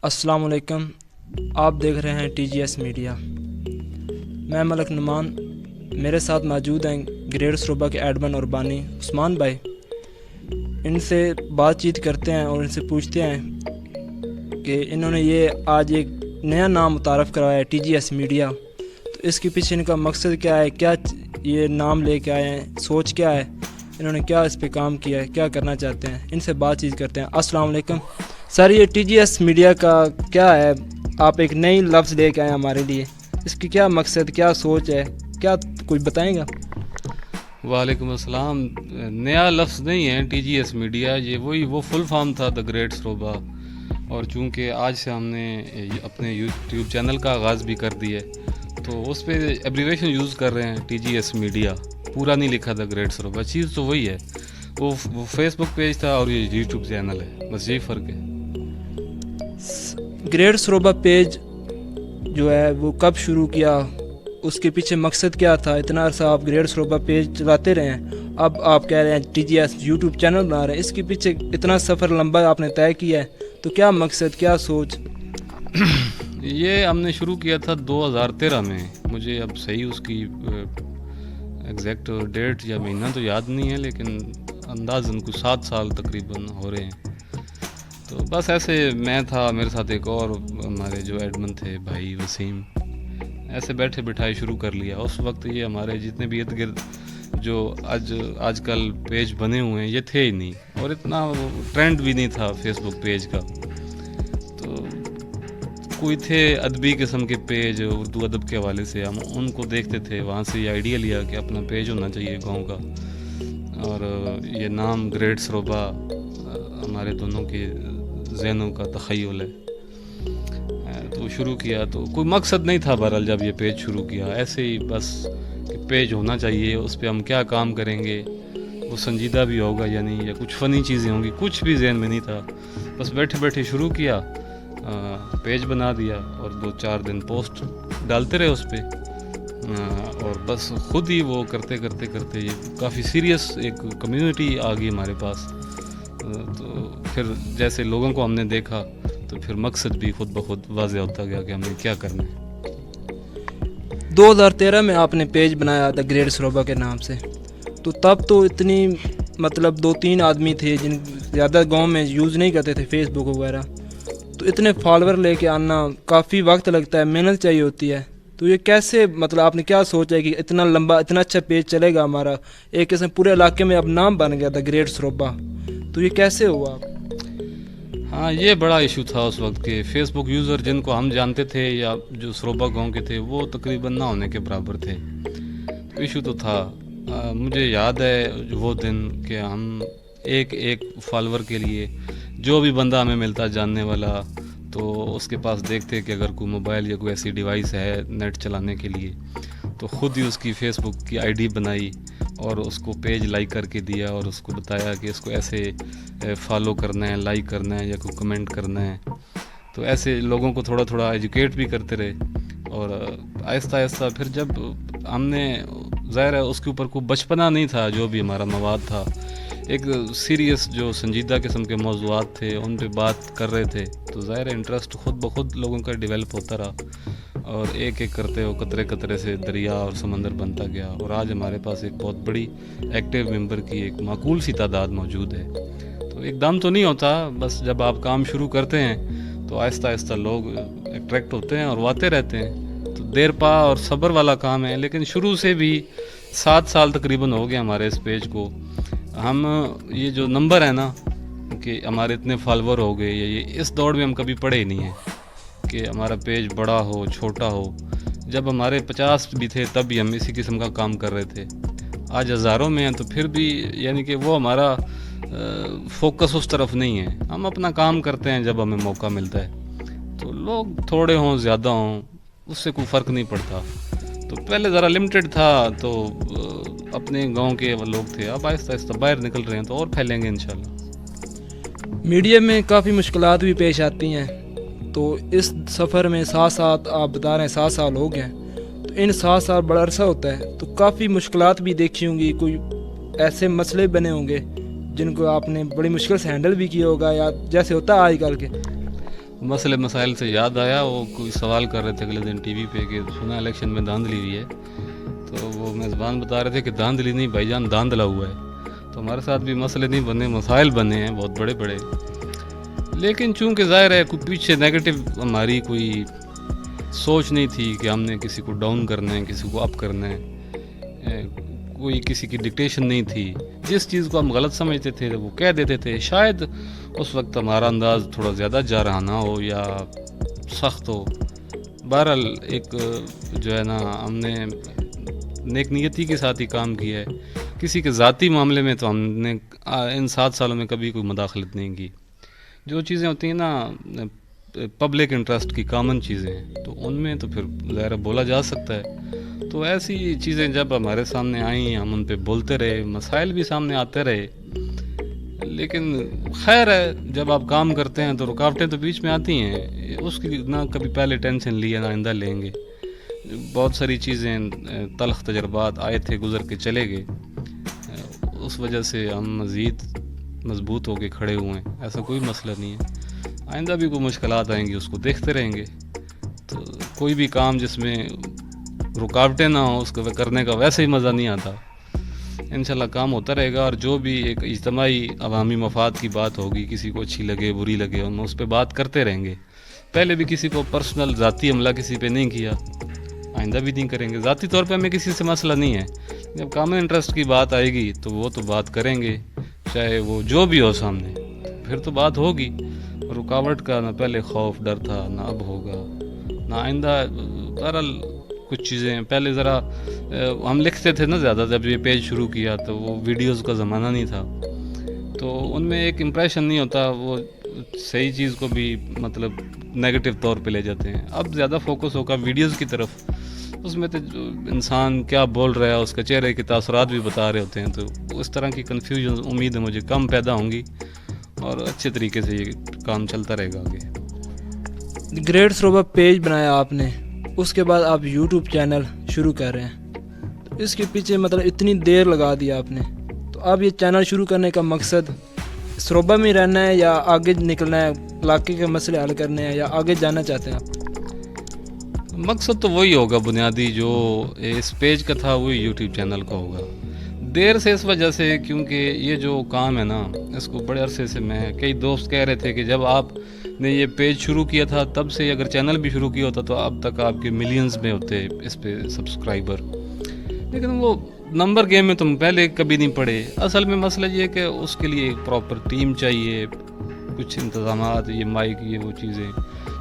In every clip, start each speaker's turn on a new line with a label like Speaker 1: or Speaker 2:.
Speaker 1: السلام علیکم. آپ دیکھ رہے ہیں ٹی جی ایس میڈیا. میں ملک نعمان. میرے ساتھ موجود ہیں گریڈ سروبا کے ایڈمن اور بانی عثمان بھائی. ان سے بات چیت کرتے ہیں اور ان سے پوچھتے ہیں کہ انہوں نے یہ آج ایک نیا نام متعارف کروایا ہے ٹی جی ایس میڈیا. تو اس کے پیچھے ان کا مقصد کیا ہے, کیا یہ نام لے کے آئے ہیں, سوچ کیا ہے, انہوں نے کیا اس پہ کام کیا ہے, کیا کرنا چاہتے ہیں. ان سے بات چیت کرتے ہیں. السلام علیکم سر. یہ ٹی جی ایس میڈیا کا کیا ہے؟ آپ ایک نئی لفظ لے کے آئے ہمارے لیے. اس کی کیا مقصد, کیا سوچ ہے, کیا کچھ بتائیں گا؟
Speaker 2: وعلیکم السلام. نیا لفظ نہیں ہے ٹی جی ایس میڈیا, یہ وہ فل فارم تھا دا گریٹ سروبا. اور چونکہ آج سے ہم نے اپنے یوٹیوب چینل کا آغاز بھی کر دیا ہے تو اس پہ ایبریویشن یوز کر رہے ہیں ٹی جی ایس میڈیا. پورا نہیں لکھا دا گریٹ سروبا. چیز تو وہی ہے, وہ فیس بک پیج تھا اور یہ یوٹیوب چینل ہے, بس یہی فرق ہے.
Speaker 1: گریڈ سروبا پیج جو ہے وہ کب شروع کیا, اس کے پیچھے مقصد کیا تھا؟ اتنا عرصہ آپ گریڈ سروبا پیج چلاتے رہے ہیں, اب آپ کہہ رہے ہیں T G S YouTube channel بنا رہے ہیں. اس کے پیچھے اتنا سفر لمبا آپ نے طے کیا ہے, تو کیا مقصد, کیا سوچ؟
Speaker 2: یہ ہم نے شروع کیا تھا 2013 میں. مجھے اب صحیح اس کی ایگزیکٹ ڈیٹ یا مہینہ تو یاد نہیں ہے, لیکن اندازاً کچھ 7 سال تقریباً ہو رہے ہیں. تو بس ایسے میں تھا, میرے ساتھ ایک اور ہمارے جو ایڈمن تھے بھائی وسیم, ایسے بیٹھے بٹھائے شروع کر لیا. اس وقت یہ ہمارے جتنے بھی ارد گرد جو آج کل پیج بنے ہوئے ہیں یہ تھے ہی نہیں, اور اتنا ٹرینڈ بھی نہیں تھا فیس بک پیج کا. تو کوئی تھے ادبی قسم کے پیج, اردو ادب کے حوالے سے ہم ان کو دیکھتے تھے, وہاں سے یہ آئیڈیا لیا کہ اپنا پیج ہونا چاہیے گاؤں کا. اور یہ نام گریٹ سروبا ہمارے دونوں کے ذہنوں کا تخیل ہے. تو شروع کیا تو کوئی مقصد نہیں تھا بہرحال. جب یہ پیج شروع کیا ایسے ہی بس کہ پیج ہونا چاہیے, اس پہ ہم کیا کام کریں گے, وہ سنجیدہ بھی ہوگا یا نہیں, یا کچھ فنی چیزیں ہوں گی, کچھ بھی ذہن میں نہیں تھا. بس بیٹھے بیٹھے شروع کیا, پیج بنا دیا اور 2-4 دن پوسٹ ڈالتے رہے اس پہ. اور بس خود ہی وہ کرتے کرتے کرتے یہ کافی سیریس ایک کمیونٹی آ گئی ہمارے پاس. تو پھر جیسے لوگوں کو ہم نے دیکھا تو پھر مقصد بھی خود بخود واضح ہوتا گیا کہ ہمیں کیا کرنا ہے.
Speaker 1: 2013 میں آپ نے پیج بنایا تھا گریڈ سروبا کے نام سے, تو تب تو اتنی 2-3 آدمی تھے جن زیادہ گاؤں میں یوز نہیں کرتے تھے فیس بک وغیرہ. تو اتنے فالوور لے کے آنا کافی وقت لگتا ہے, محنت چاہیے ہوتی ہے. تو یہ کیسے, آپ نے کیا سوچا ہے کہ اتنا لمبا اتنا اچھا پیج چلے گا ہمارا, ایک قسم پورے علاقے میں اب نام بن گیا تھا گریڈ سروبا, تو یہ کیسے ہوا؟
Speaker 2: ہاں, یہ بڑا ایشو تھا اس وقت کے. فیس بک یوزر جن کو ہم جانتے تھے یا جو سروبا گاؤں کے تھے وہ تقریباً نہ ہونے کے برابر تھے. ایشو تو تھا. مجھے یاد ہے وہ دن کہ ہم ایک فالوور کے لیے جو بھی بندہ ہمیں ملتا جاننے والا, تو اس کے پاس دیکھتے کہ اگر کوئی موبائل یا کوئی ایسی ڈیوائس ہے نیٹ چلانے کے لیے, تو خود ہی اس کی فیس بک کی آئی ڈی بنائی اور اس کو پیج لائک کر کے دیا, اور اس کو بتایا کہ اس کو ایسے فالو کرنا ہے, لائک کرنا ہے یا کوئی کمنٹ کرنا ہے. تو ایسے لوگوں کو تھوڑا تھوڑا ایجوکیٹ بھی کرتے رہے. اور آہستہ آہستہ پھر جب ہم نے, ظاہر ہے اس کے اوپر کوئی بچپنا نہیں تھا, جو بھی ہمارا مواد تھا ایک سیریس جو سنجیدہ قسم کے موضوعات تھے ان پہ بات کر رہے تھے, تو ظاہر انٹرسٹ خود بخود لوگوں کا ڈیولپ ہوتا رہا, اور ایک ایک کرتے وہ قطرے قطرے سے دریا اور سمندر بنتا گیا. اور آج ہمارے پاس ایک بہت بڑی ایکٹیو ممبر کی ایک معقول سی تعداد موجود ہے. تو ایک دم تو نہیں ہوتا, بس جب آپ کام شروع کرتے ہیں تو آہستہ آہستہ لوگ اٹریکٹ ہوتے ہیں اور وہ آتے رہتے ہیں. تو دیر پا اور صبر والا کام ہے, لیکن شروع سے بھی 7 سال تقریباً ہو گئے ہمارے اس پیج کو. ہم یہ جو نمبر ہے نا کہ ہمارے اتنے فالوور ہو گئے, یہ اس دوڑ میں ہم کبھی پڑے ہی نہیں ہیں کہ ہمارا پیج بڑا ہو چھوٹا ہو. جب ہمارے 50 بھی تھے تب بھی ہم اسی قسم کا کام کر رہے تھے. آج ہزاروں میں ہیں تو پھر بھی یعنی کہ وہ ہمارا فوکس اس طرف نہیں ہے. ہم اپنا کام کرتے ہیں جب ہمیں موقع ملتا ہے. تو لوگ تھوڑے ہوں زیادہ ہوں اس سے کوئی فرق نہیں پڑتا. تو پہلے ذرا لمیٹڈ تھا, تو اپنے گاؤں کے لوگ تھے. اب آہستہ آہستہ باہر نکل رہے ہیں تو اور پھیلیں گے انشاءاللہ.
Speaker 1: میڈیا میں کافی مشکلات بھی پیش آتی ہیں, تو اس سفر میں 7 سال آپ بتا رہے ہیں 7 سال ہو گئے, تو ان 7 سال بڑا عرصہ ہوتا ہے, تو کافی مشکلات بھی دیکھی ہوں گی, کوئی ایسے مسئلے بنے ہوں گے جن کو آپ نے بڑی مشکل سے ہینڈل بھی کیا ہوگا, یا جیسے ہوتا ہے آج کل کے.
Speaker 2: مسئلے مسائل سے یاد آیا، وہ کوئی سوال کر رہے تھے اگلے دن ٹی وی پہ کہ سنا الیکشن میں دھاندلی ہوئی ہے، تو وہ میزبان بتا رہے تھے کہ دھاندلی نہیں بھائی جان، دھاندلا ہوا ہے۔ تو ہمارے ساتھ بھی مسئلے نہیں بنے، مسائل بنے ہیں بہت بڑے بڑے، لیکن چونکہ ظاہر ہے کوئی پیچھے نیگیٹو ہماری کوئی سوچ نہیں تھی کہ ہم نے کسی کو ڈاؤن کرنا ہے، کسی کو اپ کرنا ہے، کوئی کسی کی ڈکٹیشن نہیں تھی۔ جس چیز کو ہم غلط سمجھتے تھے وہ کہہ دیتے تھے۔ شاید اس وقت ہمارا انداز تھوڑا زیادہ جارحانہ ہو یا سخت ہو، بہرحال ایک جو ہے نا ہم نے نیک نیتی کے ساتھ ہی کام کیا ہے۔ کسی کے ذاتی معاملے میں تو ہم نے ان 7 سالوں میں کبھی کوئی مداخلت نہیں کی۔ جو چیزیں ہوتی ہیں نا پبلک انٹرسٹ کی کامن چیزیں ہیں، تو ان میں تو پھر ظاہر بولا جا سکتا ہے۔ تو ایسی چیزیں جب ہمارے سامنے آئیں ہم ان پہ بولتے رہے، مسائل بھی سامنے آتے رہے، لیکن خیر ہے جب آپ کام کرتے ہیں تو رکاوٹیں تو بیچ میں آتی ہیں، اس کی نہ کبھی پہلے ٹینشن لی ہے نہ آئندہ لیں گے۔ بہت ساری چیزیں تلخ تجربات آئے تھے، گزر کے چلے گئے، اس وجہ سے ہم مزید مضبوط ہو کے کھڑے ہوئے ہیں۔ ایسا کوئی مسئلہ نہیں ہے، آئندہ بھی کوئی مشکلات آئیں گی اس کو دیکھتے رہیں گے۔ تو کوئی بھی کام جس میں رکاوٹیں نہ ہوں اس کو کرنے کا ویسے ہی مزہ نہیں آتا۔ انشاءاللہ کام ہوتا رہے گا، اور جو بھی ایک اجتماعی عوامی مفاد کی بات ہوگی، کسی کو اچھی لگے بری لگے، ہم اس پہ بات کرتے رہیں گے۔ پہلے بھی کسی کو پرسنل ذاتی حملہ کسی پہ نہیں کیا، آئندہ بھی نہیں کریں گے۔ ذاتی طور پہ ہمیں کسی سے مسئلہ نہیں ہے، جب کامن انٹرسٹ کی بات آئے گی تو وہ تو بات کریں گے، چاہے وہ جو بھی ہو سامنے، پھر تو بات ہوگی۔ رکاوٹ کا نہ پہلے خوف ڈر تھا، نہ اب ہوگا، نہ آئندہ۔ بہرحال کچھ چیزیں پہلے ذرا ہم لکھتے تھے نا زیادہ، جب یہ پیج شروع کیا تو وہ ویڈیوز کا زمانہ نہیں تھا، تو ان میں ایک امپریشن نہیں ہوتا، وہ صحیح چیز کو بھی مطلب نیگیٹو طور پہ لے جاتے ہیں۔ اب زیادہ فوکس ہوگا ویڈیوز کی طرف، اس میں تو انسان کیا بول رہا ہے، اس کا چہرے کے تاثرات بھی بتا رہے ہوتے ہیں، تو اس طرح کی کنفیوژن امید ہے مجھے کم پیدا ہوں گی، اور اچھے طریقے سے یہ کام چلتا رہے گا آگے۔
Speaker 1: گریٹ سروبا پیج بنایا آپ نے، اس کے بعد آپ یوٹیوب چینل شروع کر رہے ہیں، اس کے پیچھے مطلب اتنی دیر لگا دیا آپ نے، تو آپ یہ چینل شروع کرنے کا مقصد سروبا میں رہنا ہے یا آگے نکلنا ہے، علاقے کے مسئلے حل کرنے ہیں، یا آگے جانا چاہتے ہیں آپ؟
Speaker 2: مقصد تو وہی ہوگا بنیادی، جو اس پیج کا تھا وہی یوٹیوب چینل کا ہوگا۔ دیر سے اس وجہ سے کیونکہ یہ جو کام ہے نا، اس کو بڑے عرصے سے میں کئی دوست کہہ رہے تھے کہ جب آپ نے یہ پیج شروع کیا تھا تب سے اگر چینل بھی شروع کیا ہوتا تو اب تک آپ کے ملینز میں ہوتے اس پہ سبسکرائبر، لیکن وہ نمبر گیم میں تم پہلے کبھی نہیں پڑے۔ اصل میں مسئلہ یہ ہے کہ اس کے لیے ایک پراپر ٹیم چاہیے، کچھ انتظامات، یہ مائک، یہ وہ چیزیں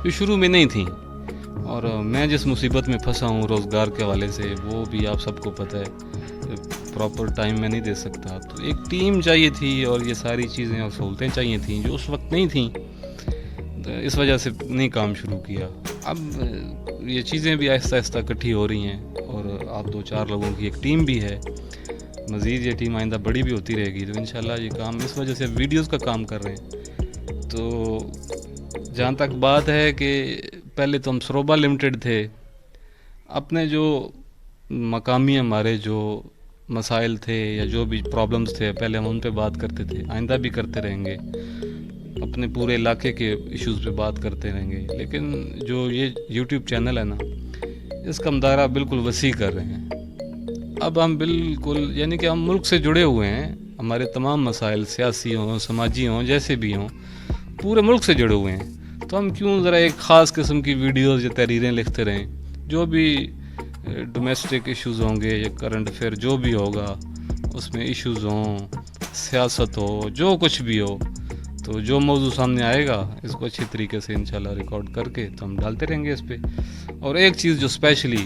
Speaker 2: جو شروع میں نہیں تھیں، اور میں جس مصیبت میں پھنسا ہوں روزگار کے حوالے سے وہ بھی آپ سب کو پتہ ہے، پراپر ٹائم میں نہیں دے سکتا، تو ایک ٹیم چاہیے تھی اور یہ ساری چیزیں اور سہولتیں چاہیے تھیں جو اس وقت نہیں تھیں، تو اس وجہ سے نہیں کام شروع کیا۔ اب یہ چیزیں بھی آہستہ آہستہ اکٹھی ہو رہی ہیں، اور آپ 2-4 لوگوں کی ایک ٹیم بھی ہے، مزید یہ ٹیم آئندہ بڑی بھی ہوتی رہے گی، تو انشاءاللہ یہ کام اس وجہ سے ویڈیوز کا کام کر رہے ہیں۔ تو جہاں تک بات ہے کہ پہلے تو ہم سروبا لمیٹڈ تھے، اپنے جو مقامی ہمارے جو مسائل تھے یا جو بھی پرابلمز تھے پہلے ہم ان پہ بات کرتے تھے، آئندہ بھی کرتے رہیں گے، اپنے پورے علاقے کے ایشوز پہ بات کرتے رہیں گے، لیکن جو یہ یوٹیوب چینل ہے نا، اس کا ہم دائرہ بالکل وسیع کر رہے ہیں۔ اب ہم بالکل یعنی کہ ہم ملک سے جڑے ہوئے ہیں، ہمارے تمام مسائل سیاسی ہوں، سماجی ہوں، جیسے بھی ہوں، پورے ملک سے جڑے ہوئے ہیں، تو ہم کیوں ذرا ایک خاص قسم کی ویڈیوز یا تحریریں لکھتے رہیں؟ جو بھی ڈومیسٹک ایشوز ہوں گے یا کرنٹ افیئر جو بھی ہوگا اس میں ایشوز ہوں، سیاست ہو، جو کچھ بھی ہو، تو جو موضوع سامنے آئے گا اس کو اچھی طریقے سے انشاءاللہ ریکارڈ کر کے تو ہم ڈالتے رہیں گے اس پہ۔ اور ایک چیز جو اسپیشلی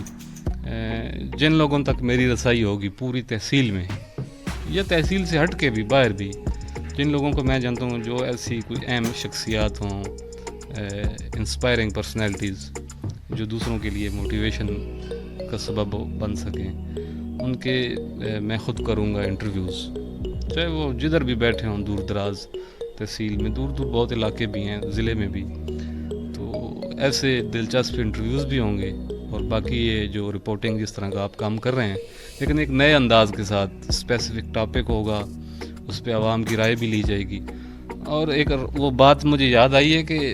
Speaker 2: جن لوگوں تک میری رسائی ہوگی پوری تحصیل میں، یا تحصیل سے ہٹ کے بھی باہر بھی، جن لوگوں کو میں جانتا ہوں جو ایسی کوئی اہم شخصیات ہوں، انسپائرنگ پرسنالٹیز جو دوسروں کے لیے موٹیویشن کا سبب بن سکیں، ان کے میں خود کروں گا انٹرویوز، چاہے وہ جدھر بھی بیٹھے ہوں، دور دراز تحصیل میں، دور دور بہت علاقے بھی ہیں، ضلع میں بھی، تو ایسے دلچسپ انٹرویوز بھی ہوں گے، اور باقی یہ جو رپورٹنگ جس طرح کا آپ کام کر رہے ہیں لیکن ایک نئے انداز کے ساتھ، اسپیسیفک ٹاپک ہوگا، اس پہ عوام کی رائے بھی لی جائے گی۔ اور ایک وہ بات مجھے یاد آئی ہے کہ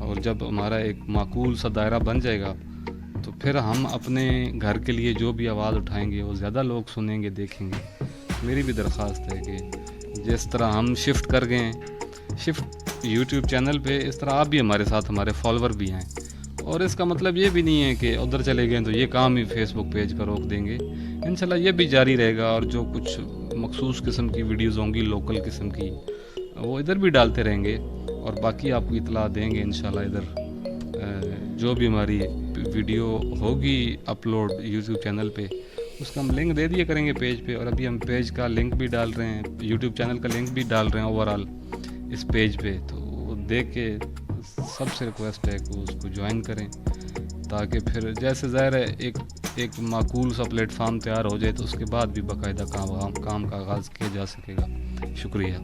Speaker 2: اور جب ہمارا ایک معقول سا دائرہ بن جائے گا تو پھر ہم اپنے گھر کے لیے جو بھی آواز اٹھائیں گے وہ زیادہ لوگ سنیں گے دیکھیں گے. میری بھی درخواست ہے کہ جس طرح ہم شفٹ کر گئے ہیں شفٹ یوٹیوب چینل پہ، اس طرح آپ بھی ہمارے ساتھ ہمارے فالوور بھی ہیں. اور اس کا مطلب یہ بھی نہیں ہے کہ ادھر چلے گئے تو یہ کام ہی فیس بک پیج کا روک دیں گے. انشاءاللہ یہ بھی جاری رہے گا، اور جو کچھ مخصوص قسم کی ویڈیوز ہوں گی لوکل قسم کی وہ ادھر بھی ڈالتے رہیں گے، اور باقی آپ کو اطلاع دیں گے انشاءاللہ. ادھر جو بھی ہماری ویڈیو ہوگی اپلوڈ یوٹیوب چینل پہ اس کا ہم لنک دے دیا کریں گے پیج پہ. اور ابھی ہم پیج کا لنک بھی ڈال رہے ہیں، یوٹیوب چینل کا لنک بھی ڈال رہے ہیں اوورال اس پیج پہ. تو وہ دیکھ کے سب سے ریکویسٹ ہے کہ اس کو جوائن کریں، تاکہ پھر جیسے ظاہر ہے ایک معقول سا پلیٹ فارم تیار ہو جائے تو اس کے بعد بھی باقاعدہ کام کا آغاز کیا جا سکے گا. شکریہ.